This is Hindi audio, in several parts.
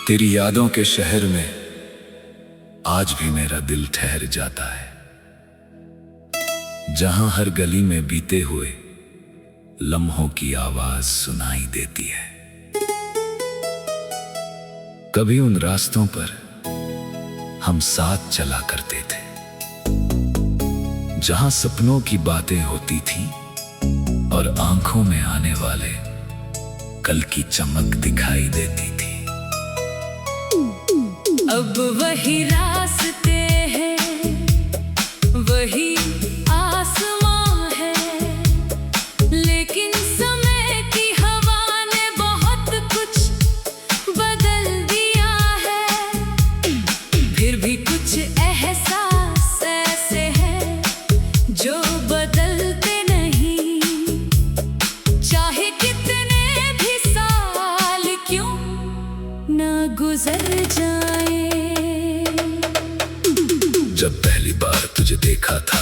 तेरी यादों के शहर में आज भी मेरा दिल ठहर जाता है, जहां हर गली में बीते हुए लम्हों की आवाज सुनाई देती है। कभी उन रास्तों पर हम साथ चला करते थे, जहां सपनों की बातें होती थी और आंखों में आने वाले कल की चमक दिखाई देती थी। अब वही रास्ते हैं, वही आसमां है, लेकिन समय की हवा ने बहुत कुछ बदल दिया है। फिर भी कुछ एहसास ऐसे हैं जो बदलते नहीं, चाहे कितने भी साल क्यों न गुजर जाए। जब पहली बार तुझे देखा था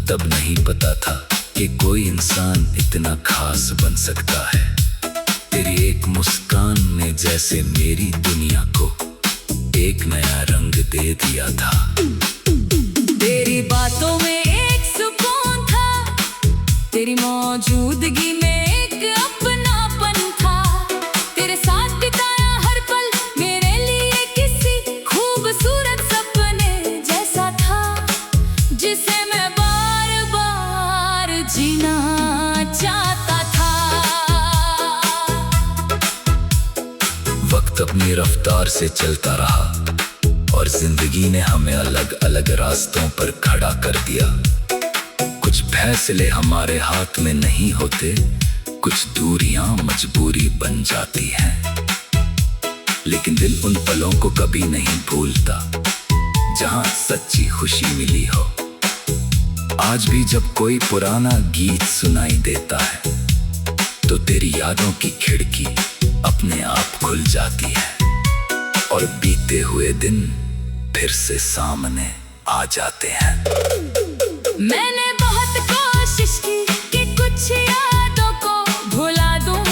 तब नहीं पता था कि कोई इंसान इतना खास बन सकता है। तेरी एक मुस्कान ने जैसे मेरी दुनिया को एक नया रंग दे दिया था। तेरी बातों में एक सुकून था, तेरी मौजूदगी में एक अपनापन था। तेरे साथ बिताया हर पल मेरे लिए किसी खूबसूरत सपने जैसा था, जिसे मैं बार बार जीना चाहता था। वक्त अपनी रफ्तार से चलता रहा और जिंदगी ने हमें अलग अलग रास्तों पर खड़ा कर दिया। कुछ फैसले हमारे हाथ में नहीं होते, कुछ दूरियां मजबूरी बन जाती हैं, लेकिन दिल उन पलों को कभी नहीं भूलता जहां सच्ची खुशी मिली हो। आज भी जब कोई पुराना गीत सुनाई देता है तो तेरी यादों की खिड़की अपने आप खुल जाती है और बीते हुए दिन फिर से सामने आ जाते हैं। मैंने बहुत कोशिश की कि कुछ यादों को भुला दूं,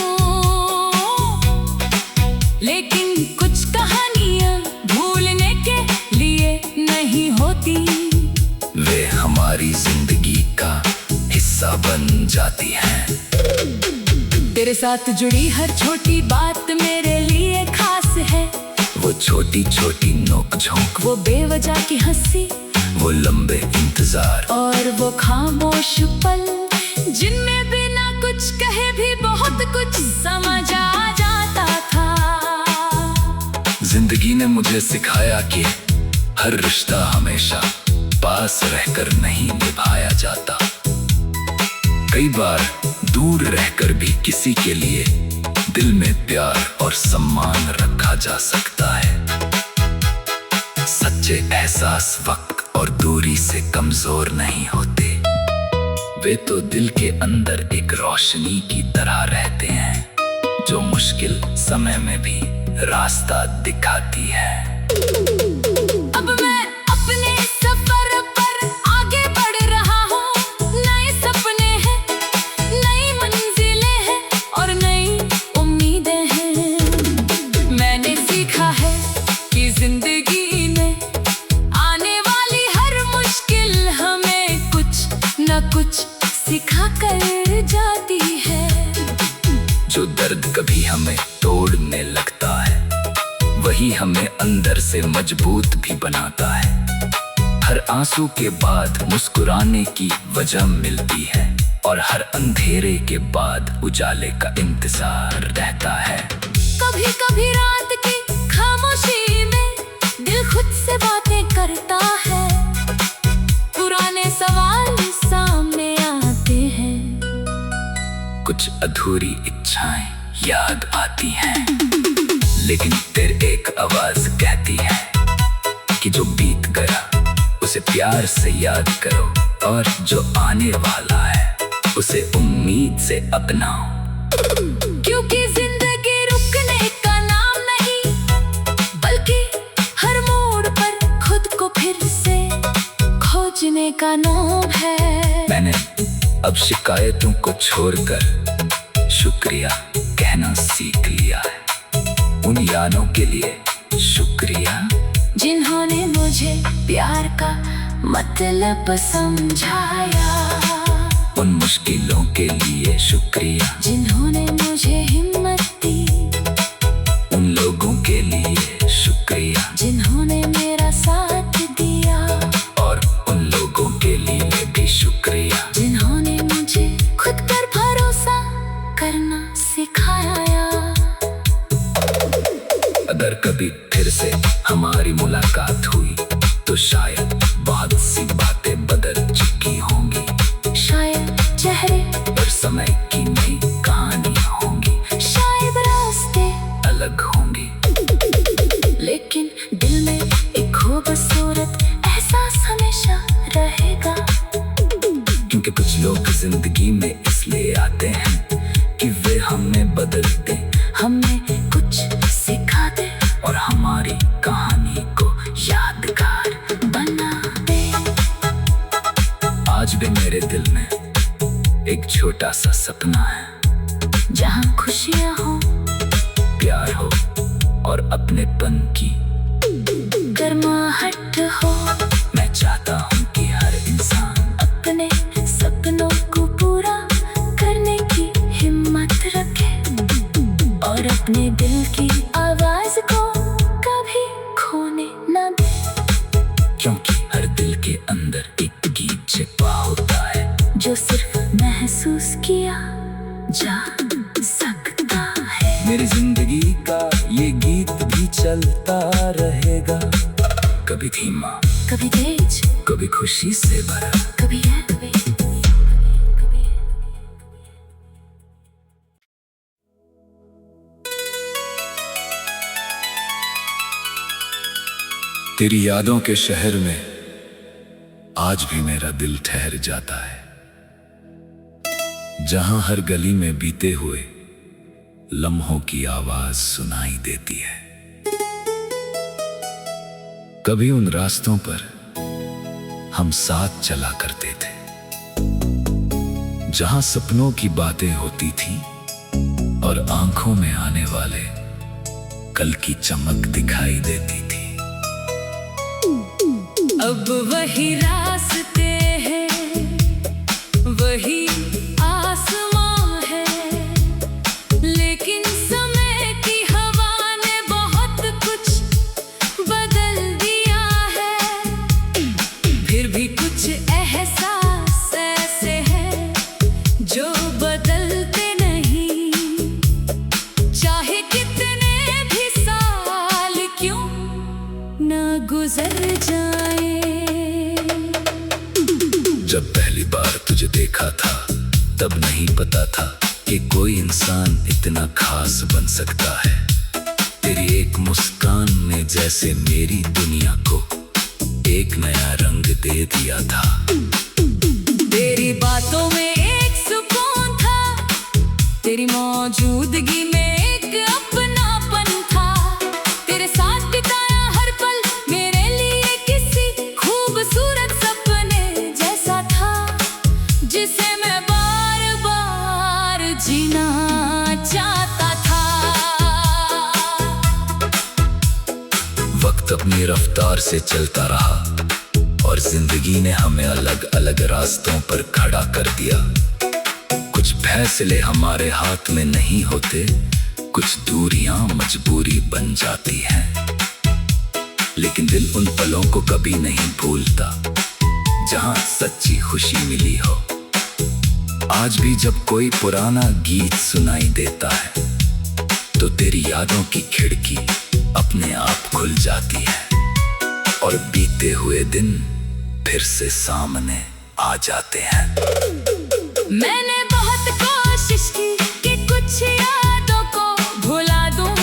लेकिन कुछ कहानियां भूलने के लिए नहीं होती। वे हमारी जिंदगी का हिस्सा बन जाती हैं। तेरे साथ जुड़ी हर छोटी बात मेरे लिए खास है। वो छोटी छोटी नोक झोंक, वो बेवजह की हंसी, वो लंबे इंतजार और वो खामोश पल जिनमें बिना कुछ कहे भी बहुत कुछ समझ आ जाता था। जिंदगी ने मुझे सिखाया कि हर रिश्ता हमेशा पास रहकर नहीं निभाया जाता। कई बार दूर रहकर भी किसी के लिए दिल में प्यार और सम्मान रखा जा सकता है। सच्चे एहसास वक्त और दूरी से कमजोर नहीं होते, वे तो दिल के अंदर एक रोशनी की तरह रहते हैं, जो मुश्किल समय में भी रास्ता दिखाती है। अब मैं अपने सफर पर आगे बढ़ रहा हूँ। नए सपने हैं, नई मंजिलें हैं और नई उम्मीदें हैं। मैंने सीखा है कि जिंदगी में आने वाली हर मुश्किल हमें कुछ न कुछ सिखा कर जाती है। जो दर्द कभी हमें तोड़ने लगता है, वही हमें अंदर से मजबूत भी बनाता है। हर आंसू के बाद मुस्कुराने की वजह मिलती है और हर अंधेरे के बाद उजाले का इंतजार रहता है। कभी कभी रात की खामोशी में दिल खुद से बातें करता है, पुराने सवाल सामने आते हैं, कुछ अधूरी इच्छाएं याद आती हैं, लेकिन फिर एक आवाज कहती है कि जो बीत गया उसे प्यार से याद करो और जो आने वाला है उसे उम्मीद से अपनाओ। क्योंकि जिंदगी रुकने का नाम नहीं, बल्कि हर मोड़ पर खुद को फिर से खोजने का नाम है। मैंने अब शिकायतों को छोड़कर शुक्रिया कहना सीख लिया है। उन यादों के लिए शुक्रिया। जिन्होंने मुझे प्यार का मतलब समझाया, उन मुश्किलों के लिए शुक्रिया। जिन्होंने मुझे हिम्मत दी, उन लोगों के लिए शुक्रिया। जिन्होंने मेरा साथ दिया, और उन लोगों के लिए भी शुक्रिया। जिन्होंने मुझे खुद पर भरोसा करना सिखाया। अगर कभी फिर से हमारी मुलाकात हुई तो शायद बहुत सी बातें बदल चुकी होंगी। शायद चेहरे पर समय की नई कहानियां होंगी। शायद रास्ते अलग होंगे, लेकिन दिल में एक खूबसूरत एहसास हमेशा रहेगा। क्योंकि कुछ लोग जिंदगी में इसलिए आते हैं कि वे हमें बदल दें, हमें कुछ सिखा दे और हमारी कहानी को यादगार बना दे। आज भी मेरे दिल में एक छोटा सा सपना है, जहाँ खुशियाँ हो, प्यार हो और अपनेपन की गर्माहट हो। मैं चाहता हूँ कि हर इंसान अपने सपनों को पूरा करने की हिम्मत रखे और अपने दिल की आवाज को कभी खोने न दे। क्योंकि हर दिल के अंदर एक गीत छिपा होता है, जो सिर्फ महसूस किया जा सकता है। मेरी जिंदगी का ये गीत भी चलता रहेगा, कभी धीमा, कभी तेज, कभी खुशी से भरा। कभी है, कभी तेरी यादों के शहर में आज भी मेरा दिल ठहर जाता है, जहां हर गली में बीते हुए लम्हों की आवाज सुनाई देती है। कभी उन रास्तों पर हम साथ चला करते थे, जहां सपनों की बातें होती थी और आंखों में आने वाले कल की चमक दिखाई देती थी। अब वही रास्ते हैं, वही आसमां है, लेकिन समय की हवा ने बहुत कुछ बदल दिया है। फिर भी कुछ एहसास ऐसे हैं जो बदलते नहीं, चाहे कितने भी साल क्यों न गुजर जाए। जब पहली बार तुझे देखा था तब नहीं पता था कि कोई इंसान इतना खास बन सकता है। तेरी एक मुस्कान ने जैसे मेरी दुनिया को एक नया रंग दे दिया था। तेरी बातों में एक सुकून था, तेरी मौजूदगी में एक अपनापन था। तेरे साथ बिताया हर पल मेरे लिए किसी खूबसूरत सपने जैसा था, जिसे मैं बार बार जीना चाहता था। वक्त अपनी रफ्तार से चलता रहा और जिंदगी ने हमें अलग अलग रास्तों पर खड़ा कर दिया। कुछ फैसले हमारे हाथ में नहीं होते, कुछ दूरियां मजबूरी बन जाती हैं, लेकिन दिल उन पलों को कभी नहीं भूलता जहां सच्ची खुशी मिली हो। आज भी जब कोई पुराना गीत सुनाई देता है तो तेरी यादों की खिड़की अपने आप खुल जाती है और बीते हुए दिन फिर से सामने आ जाते हैं। मैंने बहुत कोशिश की कि कुछ यादों को भुला दूं,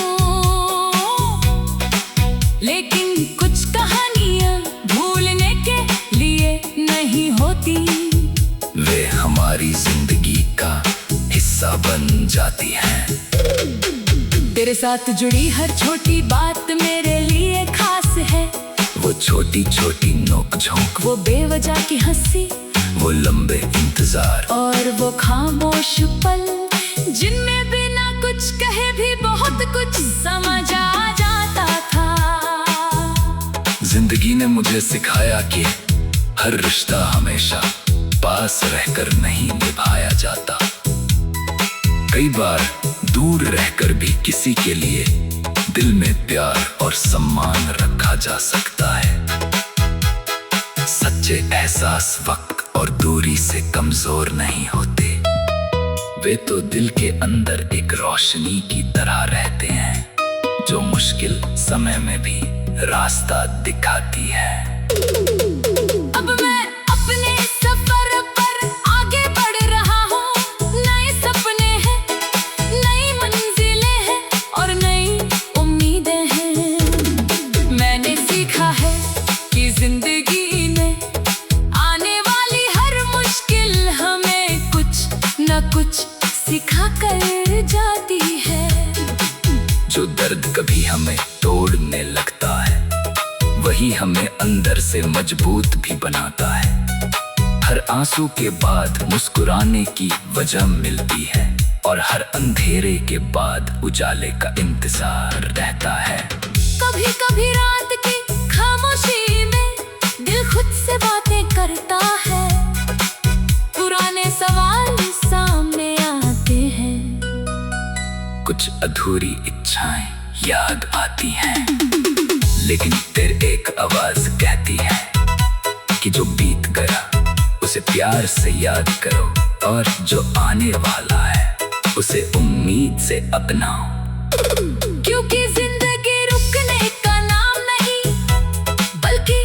लेकिन कुछ कहानियां भूलने के लिए नहीं होती। वे हमारी जिंदगी का हिस्सा बन जाती हैं। तेरे साथ जुड़ी हर छोटी बात मेरे लिए खास है। वो छोटी छोटी नोक झोंक, वो बेवजह की हंसी, वो लंबे इंतजार और वो खामोश पल जिनमें बिना कुछ कहे भी बहुत कुछ समझ आ जाता था। जिंदगी ने मुझे सिखाया कि हर रिश्ता हमेशा पास रहकर नहीं निभाया जाता। कई बार दूर रहकर भी किसी के लिए दिल में प्यार और सम्मान रखा जा सकता है। सच्चे एहसास वक्त और दूरी से कमजोर नहीं होते, वे तो दिल के अंदर एक रोशनी की तरह रहते हैं, जो मुश्किल समय में भी रास्ता दिखाती है। अब मैं अपने सफर पर आगे बढ़ रहा हूँ, नए सपने हैं, नई मंजिलें हैं और नई उम्मीदें हैं। मैंने सीखा है कि जिंदगी में आने वाली हर मुश्किल हमें कुछ न कुछ सिखा कर जाती है। जो दर्द कभी हमें तोड़ने लगता है, वही हमें अंदर से मजबूत भी बनाता है। हर आंसू के बाद मुस्कुराने की वजह मिलती है और हर अंधेरे के बाद उजाले का इंतजार रहता है। कभी कभी रात की खामोशी में दिल खुद से बातें करता है, पुराने सवाल सामने आते हैं, कुछ अधूरी इच्छाएं याद आती हैं, लेकिन फिर एक आवाज कहती है कि जो बीत गया उसे प्यार से याद करो, और जो आने वाला है उसे उम्मीद से अपनाओ। क्योंकि जिंदगी रुकने का नाम नहीं, बल्कि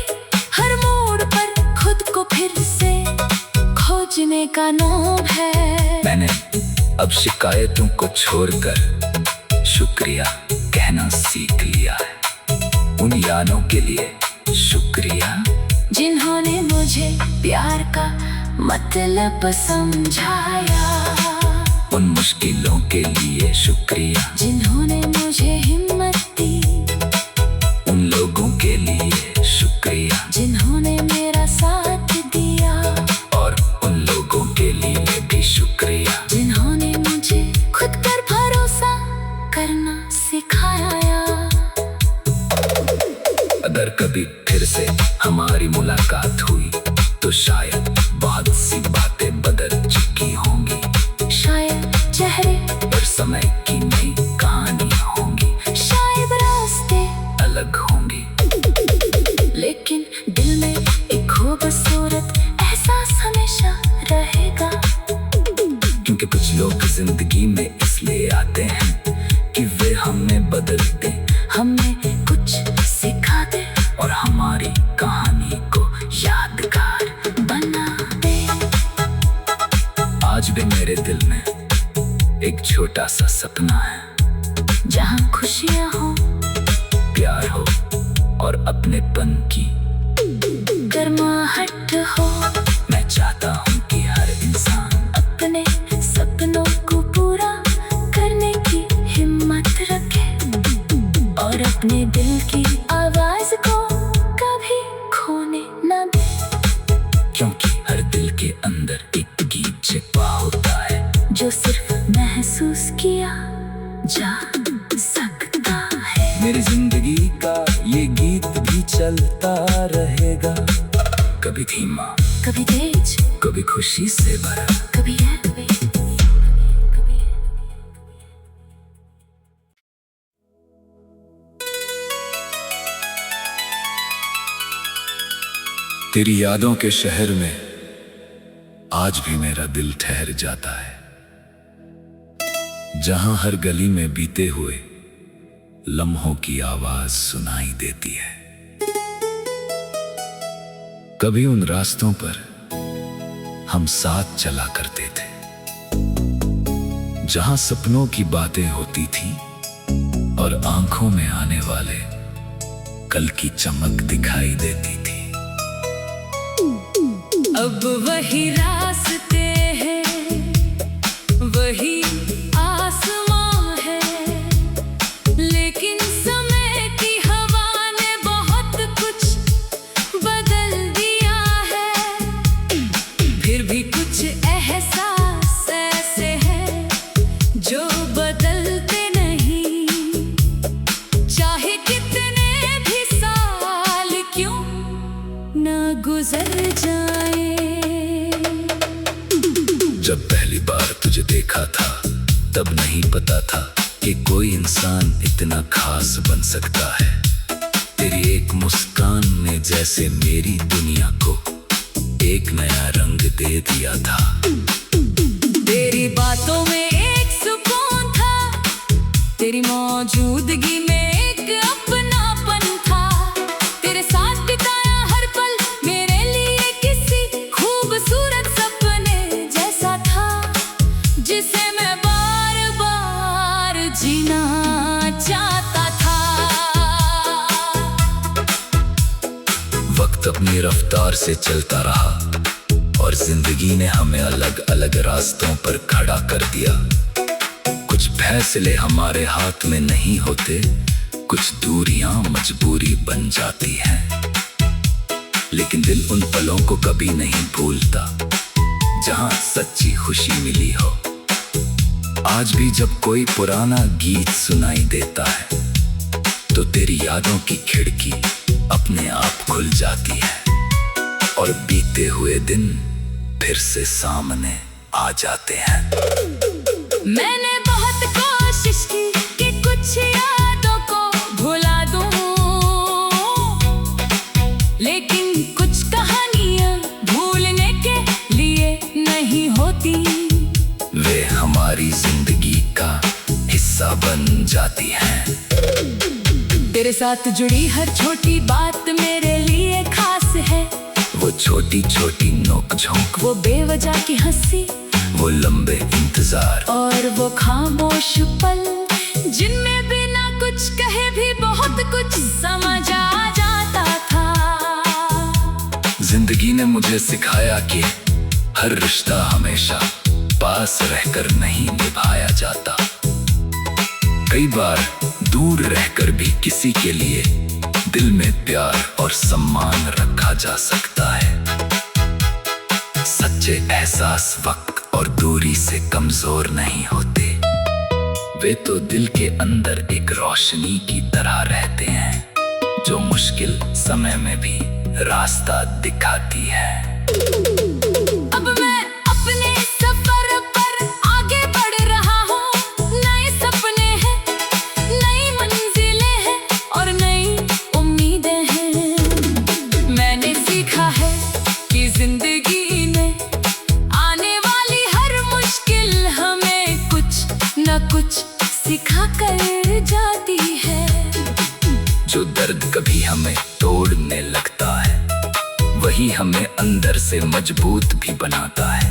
हर मोड़ पर खुद को फिर से खोजने का नाम है। मैंने अब शिकायतों को छोड़कर शुक्रिया कहना सीख लिया है। उन यादों के लिए शुक्रिया जिन्होंने मुझे प्यार का मतलब समझाया, उन मुश्किलों के लिए शुक्रिया जिन्होंने मुझे हिम्मत दी, उन लोगों के लिए शुक्रिया जिन्होंने मेरा साथ दिया, और उन लोगों के लिए भी शुक्रिया जिन्होंने मुझे खुद पर भरोसा करना सिखाया। अगर कभी फिर से हमारी मुलाकात हुई तो शायद बहुत सी बातें बदल चुकी होंगी, शायद चेहरे और समय की नई कहानी होंगी, शायद रास्ते अलग होंगी, लेकिन दिल में एक खूबसूरत एहसास हमेशा रहेगा। क्योंकि कुछ लोग जिंदगी में इसलिए आते हैं कि वे हमें बदल दें, हमें कुछ सिखा दे और हमारी कहानी को यादगार बना दे। आज भी मेरे दिल में एक छोटा सा सपना है, जहाँ खुशियाँ हो, प्यार हो और अपनेपन की गर्माहट हो। मैं चाहता हूँ कि हर इंसान अपने सपनों को पूरा करने की हिम्मत रखे और अपने दिल की आवाज को कभी खोने न दे। क्योंकि हर दिल के अंदर एक गीत छिपा होता है, जो सिर्फ महसूस किया जा सकता है। मेरी जिंदगी का ये गीत भी चलता रहेगा, कभी धीमा, कभी तेज, कभी खुशी से भरा। कभी है, कभी तेरी यादों के शहर में आज भी मेरा दिल ठहर जाता है, जहां हर गली में बीते हुए लम्हों की आवाज सुनाई देती है। कभी उन रास्तों पर हम साथ चला करते थे, जहां सपनों की बातें होती थी और आंखों में आने वाले कल की चमक दिखाई देती थी। अब वही रास्ते हैं, वही आसमां है, लेकिन समय की हवा ने बहुत कुछ बदल दिया है। फिर भी कुछ एहसास ऐसे हैं जो बदलते नहीं, चाहे कितने भी साल क्यों बार तुझे देखा था तब नहीं पता था कि कोई इंसान इतना खास बन सकता है। तेरी एक मुस्कान ने जैसे मेरी दुनिया को एक नया रंग दे दिया था। तेरी बातों में एक सुकून था, तेरी मौजूदगी में एक अपनापन था। तेरे साथ बिताया हर पल मेरे लिए किसी खूबसूरत सपने जैसा था, जिसे मैं बार बार जीना चाहता था। वक्त अपनी रफ्तार से चलता रहा और जिंदगी ने हमें अलग अलग रास्तों पर खड़ा कर दिया। कुछ फैसले हमारे हाथ में नहीं होते, कुछ दूरियां मजबूरी बन जाती हैं। लेकिन दिल उन पलों को कभी नहीं भूलता जहां सच्ची खुशी मिली हो। आज भी जब कोई पुराना गीत सुनाई देता है तो तेरी यादों की खिड़की अपने आप खुल जाती है और बीते हुए दिन फिर से सामने आ जाते हैं। मैंने बहुत कोशिश की कि कुछ यादों को भुला दूं, लेकिन कुछ कहानियां भूलने के लिए नहीं होती। वे हमारी जिंदगी का हिस्सा बन जाती हैं। तेरे साथ जुड़ी हर छोटी बात मेरे लिए खास है। वो छोटी छोटी नोक-झोंक, वो बेवजह की हंसी, वो लंबे इंतजार और वो खामोश पल जिनमें बिना कुछ कहे भी बहुत कुछ समझ आ जाता था। जिंदगी ने मुझे सिखाया कि हर रिश्ता हमेशा पास रहकर नहीं निभाया जाता। कई बार दूर रहकर भी किसी के लिए दिल में प्यार और सम्मान रखा जा सकता है। सच्चे एहसास वक्त और दूरी से कमजोर नहीं होते, वे तो दिल के अंदर एक रोशनी की तरह रहते हैं जो मुश्किल समय में भी रास्ता दिखाती है। अब मैं अपने सफर पर आगे बढ़ रहा हूँ। नए सपने हैं, नई मंजिलें हैं और नई उम्मीदें हैं। मैंने सीखा है कि जिंदगी में आने वाली हर मुश्किल हमें कुछ न कुछ सिखा कर जाती है। जो दर्द कभी हमें तोड़ने लगता है वही हमें अंदर से मजबूत भी बनाता है।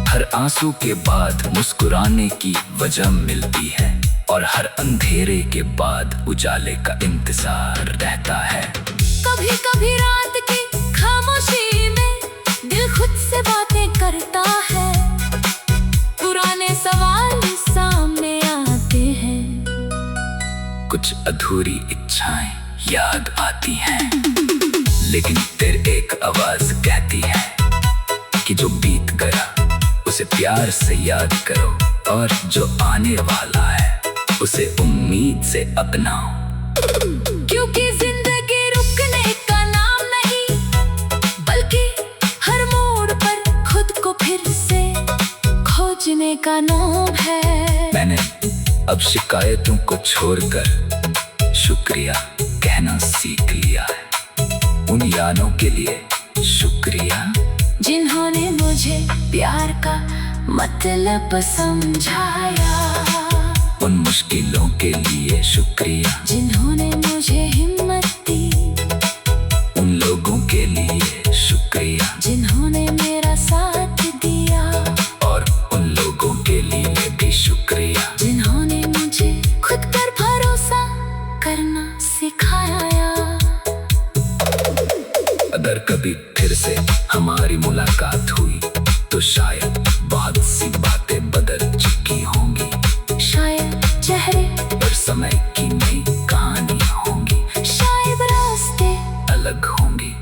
हर आंसू के बाद मुस्कुराने की वजह मिलती है और हर अंधेरे के बाद उजाले का इंतजार रहता है। कभी कभी रात की खामोशी में दिल खुद से बातें करता है। पुराने सवाल सामने आते हैं, कुछ अधूरी इच्छाएं याद आती हैं, लेकिन फिर एक आवाज कहती है कि जो बीत गया उसे प्यार से याद करो और जो आने वाला है उसे उम्मीद से अपनाओ। क्योंकि जिंदगी रुकने का नाम नहीं, बल्कि हर मोड़ पर खुद को फिर से खोजने का नाम है। मैंने अब शिकायतों को छोड़कर शुक्रिया कहना सीख लिया है। उन यादों के लिए शुक्रिया जिन्होंने मुझे प्यार का मतलब समझाया। उन मुश्किलों के लिए शुक्रिया जिन्होंने मुझे हिम्मत दी। उन लोगों के लिए शुक्रिया जिन्होंने मेरा साथ दिया। और उन लोगों के लिए भी शुक्रिया जिन्होंने मुझे खुद पर भरोसा करना सिखाया। अगर कभी फिर से हमारी मुलाकात हुई तो शायद बहुत सी बातें बदल चुकी होंगी। शायद चेहरे और समय की नई कहानियां होंगी। शायद रास्ते अलग होंगी,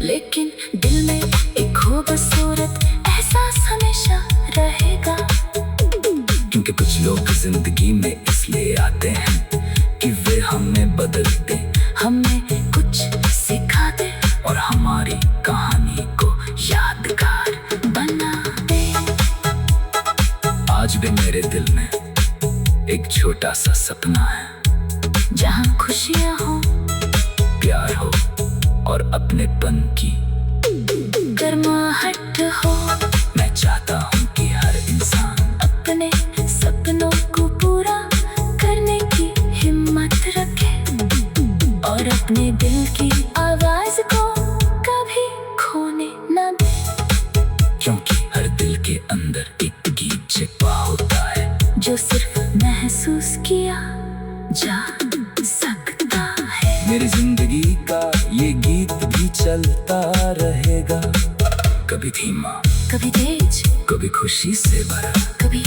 लेकिन दिल में एक खूबसूरत एहसास हमेशा रहेगा। क्योंकि कुछ लोग जिंदगी में इसलिए आते हैं कि वे हमें बदल दें, हमें कुछ सिखा दे और हमारी कहानी को यादगार बना दे। आज भी मेरे दिल में एक छोटा सा सपना है, जहाँ खुशियाँ हो, प्यार हो और अपनेपन की गर्माहट हो। मैं चाहता हूँ कि हर इंसान अपने सपनों को पूरा करने की हिम्मत रखे और अपने दिल की आवाज को कभी खोने न दे, क्योंकि हर दिल के अंदर एक गीत छिपा होता है जो सिर्फ महसूस किया जा सकता है। मेरी जिंदगी का ये गीत भी चलता रहेगा, कभी धीमा, कभी तेज, कभी खुशी से भरा, कभी